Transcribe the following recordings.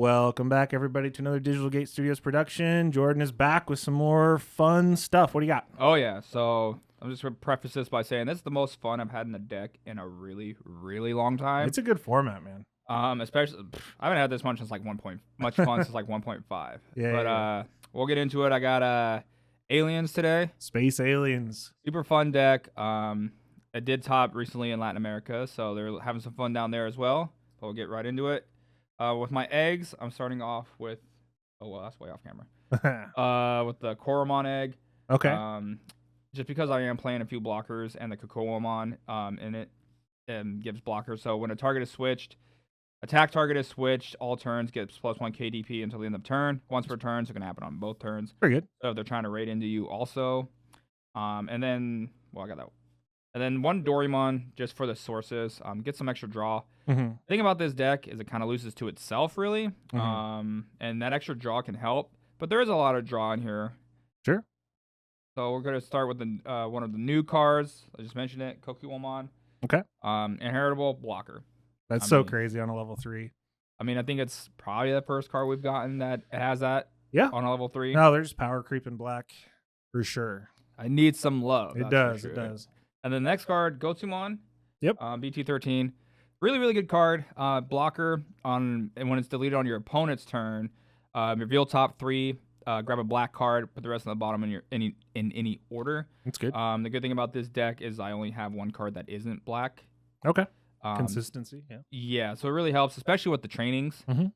Welcome back, everybody, to another Digital Gate Studios production. Jordan is back with some more fun stuff. What do you got? Oh, yeah. So I'm just going to preface this by saying this is the most fun I've had in the deck in a really, really long time. It's a good format, man. Especially, I haven't had this much since like much fun since like 1.5. Yeah. We'll get into it. I got aliens today. Space aliens. Super fun deck. It did top recently in Latin America, so they're having some fun down there as well. But we'll get right into it. With my eggs, I'm starting off with. Oh well, that's way off camera. With the Koromon egg. Okay. Just because I am playing a few blockers and the Kokomon in it gives blockers. So when a target is switched, attack target is switched, all turns gets +1 KDP until the end of turn. Once per turn, so it can happen on both turns. Pretty good. So if they're trying to raid into you also. And then, well, I got that. And then one Doraemon just for the sources. Get some extra draw. Mm-hmm. The thing about this deck is it kind of loses to itself, really. Mm-hmm. And that extra draw can help. But there is a lot of draw in here. Sure. So we're going to start with the one of the new cards. I just mentioned it, Kokuwomon. Okay. Inheritable blocker. That's so crazy on a level 3. I mean, I think it's probably the first card we've gotten that has that. Yeah. On a level 3. No, there's power creep in black for sure. I need some love. It does. It does. And the next card, Gotsumon. Yep. BT13. Really, really good card. Blocker and when it's deleted on your opponent's turn, reveal top 3. Grab a black card, put the rest on the bottom in any order. That's good. The good thing about this deck is I only have one card that isn't black. Okay. Consistency. Yeah. Yeah, so it really helps, especially with the trainings. Mm-hmm.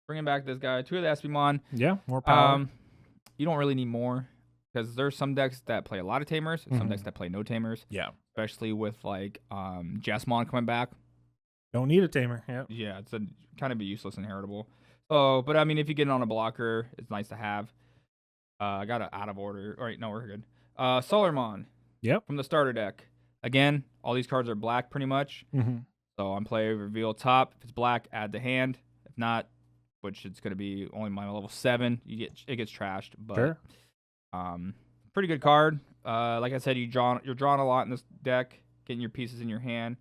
Bringing back this guy, 2 of the Ebemon. Yeah, more power. You don't really need more because there's some decks that play a lot of Tamers, and some decks that play no Tamers. Yeah. Especially with like Jesmon coming back. Don't need a tamer. Yeah. Yeah, it's a kind of a useless inheritable. So, but I mean, if you get it on a blocker, it's nice to have. I got it out of order. All right, no, we're good. Solarmon. Yep. From the starter deck. Again, all these cards are black pretty much. Mm-hmm. So on play, reveal top. If it's black, add to hand. If not, which it's going to be only my level 7, it gets trashed. But sure. Pretty good card. Like I said, you're drawing a lot in this deck, getting your pieces in your hand.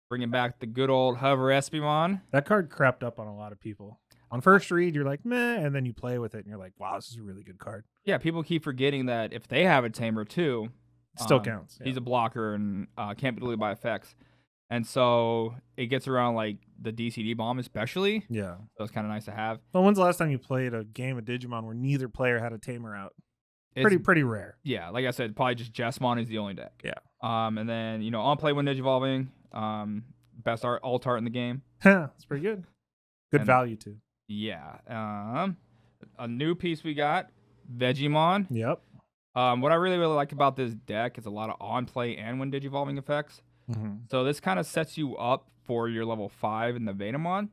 Bringing back the good old Hover Ebemon. That card crept up on a lot of people. On first read, you're like, meh, and then you play with it, and you're like, wow, this is a really good card. Yeah, people keep forgetting that if they have a Tamer too, it still counts. Yeah. He's a blocker and can't be deleted by effects. And so it gets around like the DCD bomb especially. Yeah. So it's kind of nice to have. Well, when's the last time you played a game of Digimon where neither player had a Tamer out? Pretty rare. Yeah, like I said, probably just Jesmon is the only deck. Yeah. And then, on play when Digivolving, best alt art in the game. That's pretty good. Good value too. Yeah. A new piece we got, Vegemon. Yep. What I really, really like about this deck is a lot of on-play and when Digivolving effects. Mm-hmm. So this kind of sets you up for your level 5 in the Etemon.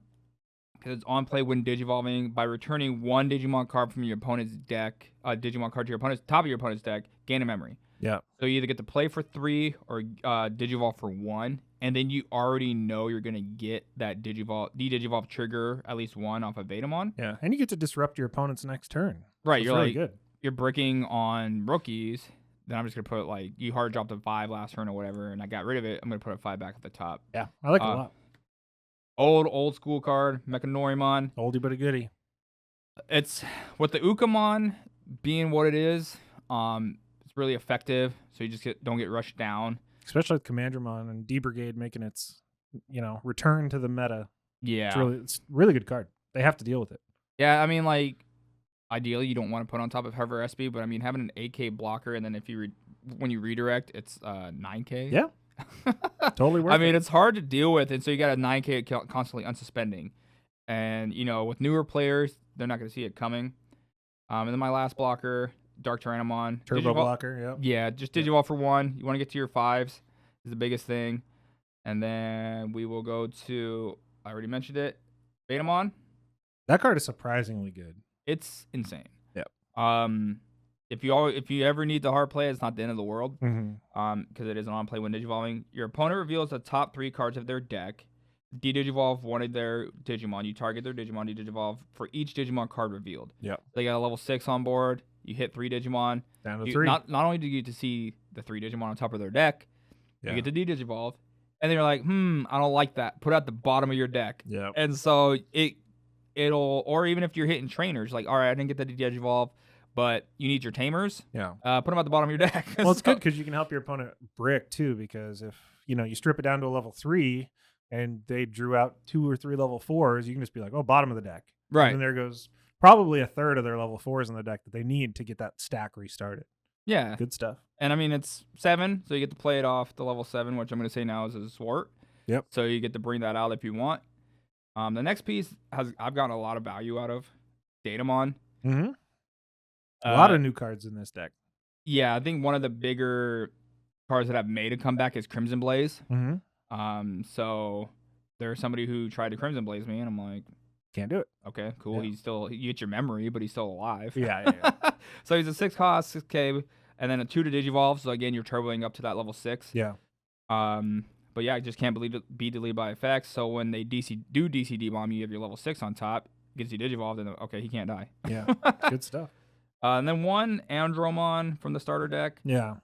Because it's on-play when Digivolving. By returning one Digimon card from your opponent's deck, Digimon card to your opponent's top of your opponent's deck, gain a memory. Yeah. So you either get to play for 3 or Digivolve for 1. And then you already know you're going to get that de-Digivolve trigger, at least 1 off of Etemon. Yeah, and you get to disrupt your opponent's next turn. Right, so you're really good. You're bricking on rookies. Then I'm just going to put, like, you hard dropped a 5 last turn or whatever, and I got rid of it. I'm going to put a 5 back at the top. Yeah, I like it a lot. Old school card, Mechanorimon. Oldie but a goodie. It's, with the Ukamon being what it is, it's really effective, so you just don't get rushed down. Especially with Commandramon and D-Brigade making its, return to the meta. Yeah. It's a really good card. They have to deal with it. Yeah, I mean, like, ideally you don't want to put on top of Hover SB, but I mean, having an 8K blocker, and then if you when you redirect, it's 9K. Yeah. Totally worth it. I mean, it's hard to deal with, and so you got a 9K constantly unsuspending. And, with newer players, they're not going to see it coming. And then my last blocker, Dark Tyrannomon. Turbo blocker, yeah. Yeah, just Digivolve for 1. You want to get to your 5s is the biggest thing. And then we will go to, I already mentioned it, Etemon. That card is surprisingly good. It's insane. Yep. If you ever need the hard play, it's not the end of the world. Mm-hmm. Because it is an on-play when Digivolving. Your opponent reveals the top 3 cards of their deck. De-Digivolve one of their Digimon. You target their Digimon, de-Digivolve for each Digimon card revealed. Yeah. They got a level 6 on board. You hit 3 Digimon. Down to 3. Not only do you get to see the 3 Digimon on top of their deck, Yeah. you get to de-Digivolve, and then you're like, I don't like that. Put it at the bottom of your deck. Yeah. And so it'll, or even if you're hitting trainers, like, all right, I didn't get the Digivolve, but you need your Tamers. Yeah. Put them at the bottom of your deck. Well, it's good because you can help your opponent brick too. Because if you strip it down to a level 3, and they drew out 2 or 3 level 4s, you can just be like, oh, bottom of the deck. Right. And then there goes probably a third of their level 4s in the deck that they need to get that stack restarted. Yeah. Good stuff. And I mean, it's 7, so you get to play it off the level 7, which I'm going to say now is a Swart. Yep. So you get to bring that out if you want. The next piece I've gotten a lot of value out of. Datamon. Mm-hmm. A lot of new cards in this deck. Yeah, I think one of the bigger cards that have made a comeback is Crimson Blaze. Mm-hmm. So there's somebody who tried to Crimson Blaze me, and I'm like, can't do it. Okay, cool. Yeah. You get your memory, but he's still alive. Yeah. So he's a 6 cost, 6K, and then a 2 to Digivolve. So again, you're turboing up to that level 6. Yeah. But yeah, I just can't be deleted by effects. So when they DC D-bomb, you have your level 6 on top, gets you Digivolved, and okay, he can't die. Yeah. Good stuff. And then one Andromon from the starter deck. Yeah.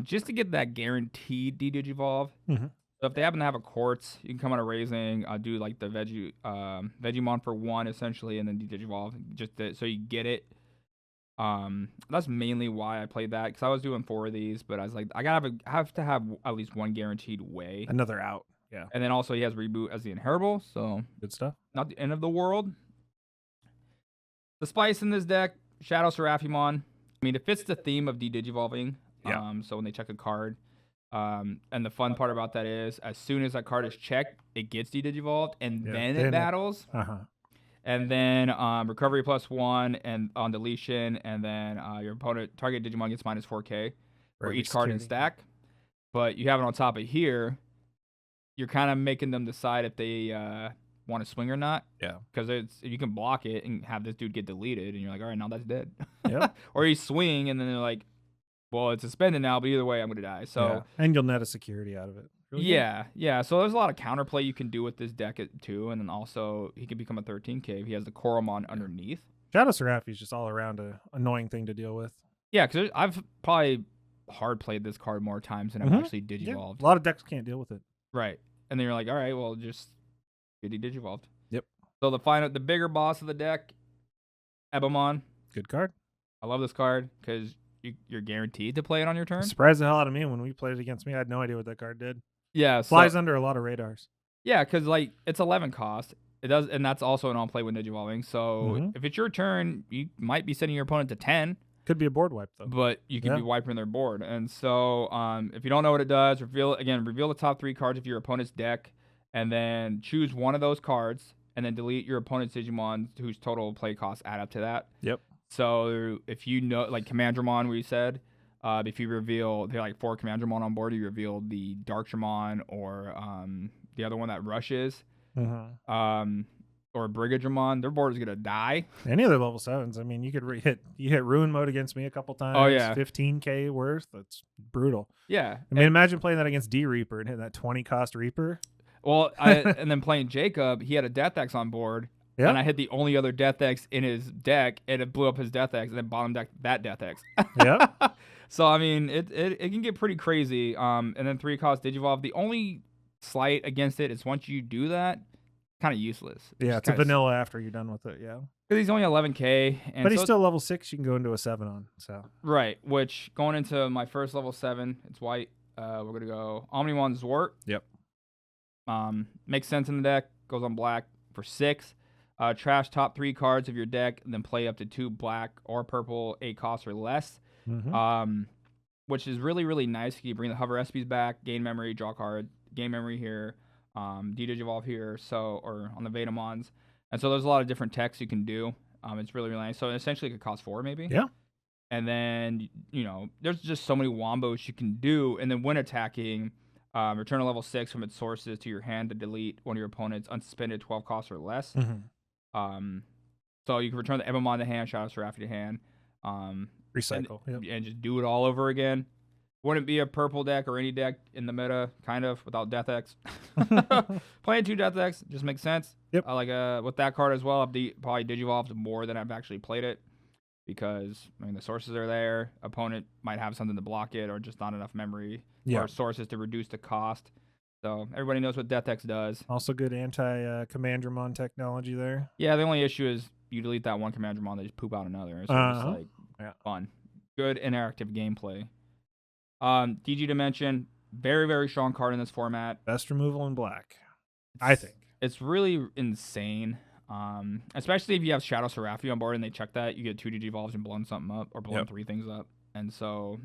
Just to get that guaranteed D-Digivolve. Mm-hmm. So if they happen to have a Quartz, you can come out of Raising, do like the Vegemon for 1 essentially, and then D-Digivolve so you get it. That's mainly why I played that, because I was doing 4 of these, but I was like, I have to have at least one guaranteed way. Another out. Yeah. And then also he has Reboot as the inheritable, so good stuff. Not the end of the world. The spice in this deck, Shadow Seraphimon. I mean, it fits the theme of D-Digivolving. Yeah. So when they check a card, and the fun part about that is, as soon as that card is checked, it gets D-Digivolved, and then it battles. And then recovery +1 and on deletion, and then your opponent target Digimon gets -4K for each card in stack. But you have it on top of here. You're kind of making them decide if they want to swing or not. Yeah. Because you can block it and have this dude get deleted, and you're like, all right, now that's dead. Yeah. Or you swing, and then they're like, well, it's suspended now, but either way, I'm gonna die. So and you'll net a security out of it. Really yeah. So there's a lot of counterplay you can do with this deck too, and then also he can become a 13K if he has the Koromon underneath. Shadow Seraph is just all around an annoying thing to deal with. Yeah, because I've probably hard played this card more times than I've actually Digivolved. Yeah. A lot of decks can't deal with it. Right, and then you're like, all right, well, just get Digivolved. Yep. So the bigger boss of the deck, Ebemon. Good card. I love this card because you're guaranteed to play it on your turn. Surprised the hell out of me when we played it against me. I had no idea what that card did. Yeah, flies under a lot of radars. Yeah, because like it's 11 cost. It does, and that's also an on play when Digivolving. So if it's your turn, you might be sending your opponent to 10. Could be a board wipe though. But you could be wiping their board. And so if you don't know what it does, reveal the top 3 cards of your opponent's deck, and then choose one of those cards, and then delete your opponent's Digimon whose total play costs add up to that. Yep. So if you know, like Commandramon, where you said, if you reveal, there are like 4 Commandramon on board, you reveal the Darkstramon or the other one that rushes, or Brigadramon, their board is going to die. Any of the level 7s. I mean, you could hit Ruin mode against me a couple times. Oh, yeah. 15K worth. That's brutal. Yeah. I mean, imagine playing that against D-Reaper and hitting that 20 cost Reaper. Well, and then playing Jacob, he had a Death X on board. Yeah. And I hit the only other Death X in his deck, and it blew up his Death X, and then bottom deck that Death X. Yeah. So, I mean, it can get pretty crazy. And then 3 cost Digivolve. The only slight against it is once you do that, kind of useless. Yeah, it's a vanilla after you're done with it, yeah. Because he's only 11K. And but he's still level 6 you can go into a 7 on. So right, which going into my first level 7, it's white. We're going to go Omnimon Zwart. Yep. Makes sense in the deck. Goes on black for 6. Trash top 3 cards of your deck, and then play up to 2 black or purple 8 costs or less. Which is really, really nice. You bring the hover SPs back, gain memory, draw card, gain memory here, D-Digivolve here, or on the Vetemons. And so there's a lot of different techs you can do. It's really, really nice. So essentially it could cost 4 maybe. Yeah. And then, there's just so many wombos you can do. And then when attacking, return a level 6 from its sources to your hand to delete one of your opponent's unsuspended 12 costs or less. So you can return the Ebemon to hand, Shadow Seraph to hand. Recycle. And just do it all over again. Wouldn't be a purple deck or any deck in the meta, kind of, without Death X. Playing 2 Death X just makes sense. Yep. With that card as well, I've probably Digivolved more than I've actually played it, because the sources are there. Opponent might have something to block it, or just not enough memory or sources to reduce the cost. So everybody knows what Death X does. Also good anti-Commandramon technology there. Yeah, the only issue is you delete that one Commandramon, they just poop out another. So it's Uh-huh. like Yeah. fun. Good interactive gameplay. DG Dimension, very, very strong card in this format. Best removal in black, I think. It's really insane. Especially if you have Shadow Seraphi on board and they check that, you get 2 Digivolves and blowing something up or blowing 3 things up. And so,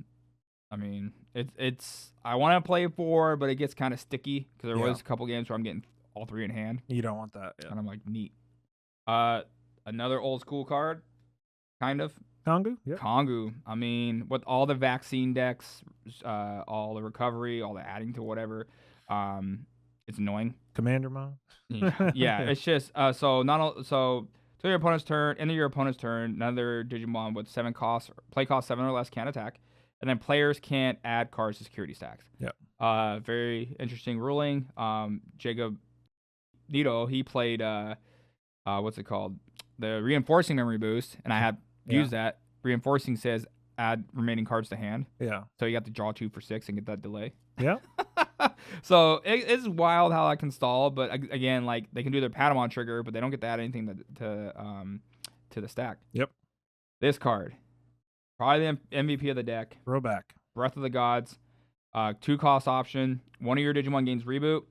I mean, it's I want to play 4, but it gets kind of sticky because there was a couple games where I'm getting all 3 in hand. You don't want that. Yeah. And I'm like, neat. Another old school card, kind of. Kongu? Yeah. Kongu. I mean, with all the vaccine decks, all the recovery, all the adding to whatever, it's annoying. Commandramon. Yeah, it's just so to your opponent's turn, end of your opponent's turn, another Digimon with 7 costs, play cost 7 or less can't attack, and then players can't add cards to security stacks. Yeah. Very interesting ruling. Jacob Nito, he played what's it called? The reinforcing memory boost, and I had used that. Reinforcing says add remaining cards to hand. Yeah. So you have to draw 2 for 6 and get that delay. Yeah. So it's wild how I can stall, but again, like they can do their Patamon trigger, but they don't get to add anything to the stack. Yep. This card, probably the MVP of the deck. Throwback. Breath of the Gods, 2 cost option. One of your Digimon gains reboot.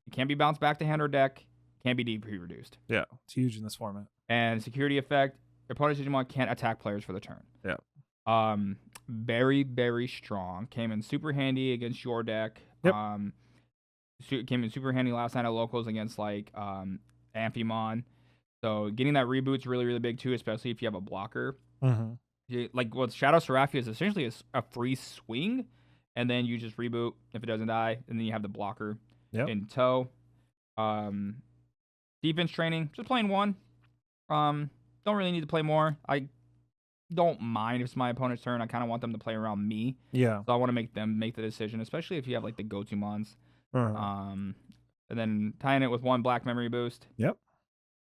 It can't be bounced back to hand or deck. Can't be DP reduced. Yeah, it's huge in this format. And security effect, your opponent's Digimon can't attack players for the turn. Yeah. Very, very strong. Came in super handy against your deck. Yep. Came in super handy last night at locals against like Amphimon. So getting that reboot's really, really big too, especially if you have a blocker. Mm-hmm. Like what Shadow Seraphi is essentially a free swing, and then you just reboot if it doesn't die, and then you have the blocker in tow. Defense training, just playing 1. Don't really need to play more. I don't mind if it's my opponent's turn. I kind of want them to play around me. Yeah. So I want to make them make the decision, especially if you have like the Gotumons. And then tying it with 1 black memory boost. Yep.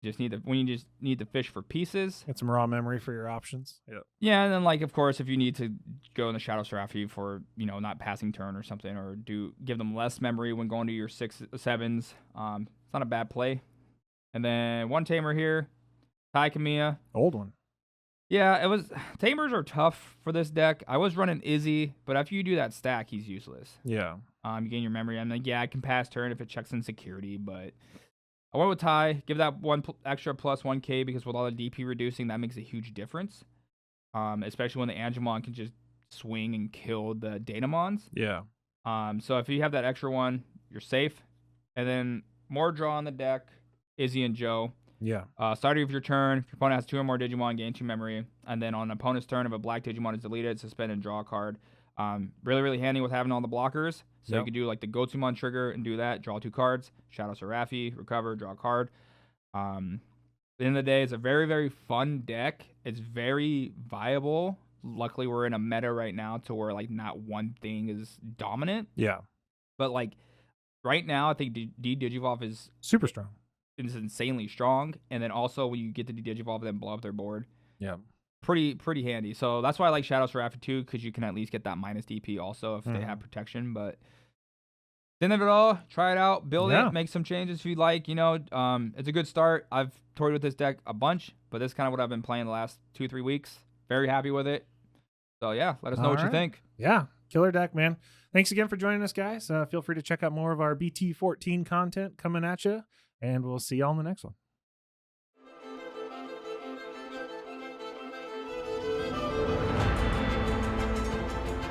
You just need to fish for pieces. Get some raw memory for your options. Yep. Yeah, and then like of course if you need to go in the Shadow Seraphi for not passing turn or something, or give them less memory when going to your 6-7s, it's not a bad play. And then 1 Tamer here, Tai Kamiya. Old one. Yeah, it was. Tamers are tough for this deck. I was running Izzy, but after you do that stack, he's useless. Yeah. You gain your memory. I'm like, yeah, I can pass turn if it checks in security, but I went with Tai. Give that 1 extra plus 1k because with all the DP reducing, that makes a huge difference. Especially when the Angemon can just swing and kill the Datamons. Yeah. So if you have that extra 1, you're safe. And then more draw on the deck. Izzy and Joe. Yeah. Starting of your turn, if your opponent has 2 or more Digimon, gain 2 memory. And then on opponent's turn, if a black Digimon is deleted, suspend and draw a card. Really, really handy with having all the blockers. So you can do like the Gotsumon trigger and do that. Draw 2 cards. Shadow Seraphi, recover, draw a card. At the end of the day, it's a very, very fun deck. It's very viable. Luckily, we're in a meta right now to where like not one thing is dominant. Yeah. But like right now, I think Digivolve is super strong. It's insanely strong, and then also when you get to Digivolve, then blow up their board. Yeah, pretty handy. So that's why I like Shadow Seraphi too, because you can at least get that minus DP also if they have protection. But the end of it all, try it out, build it, make some changes if you like. It's a good start. I've toyed with this deck a bunch, but this is kind of what I've been playing the last 2-3 weeks. Very happy with it. So yeah, let us know what you think. Yeah, killer deck, man. Thanks again for joining us, guys. Feel free to check out more of our BT14 content coming at you. And we'll see y'all in the next one.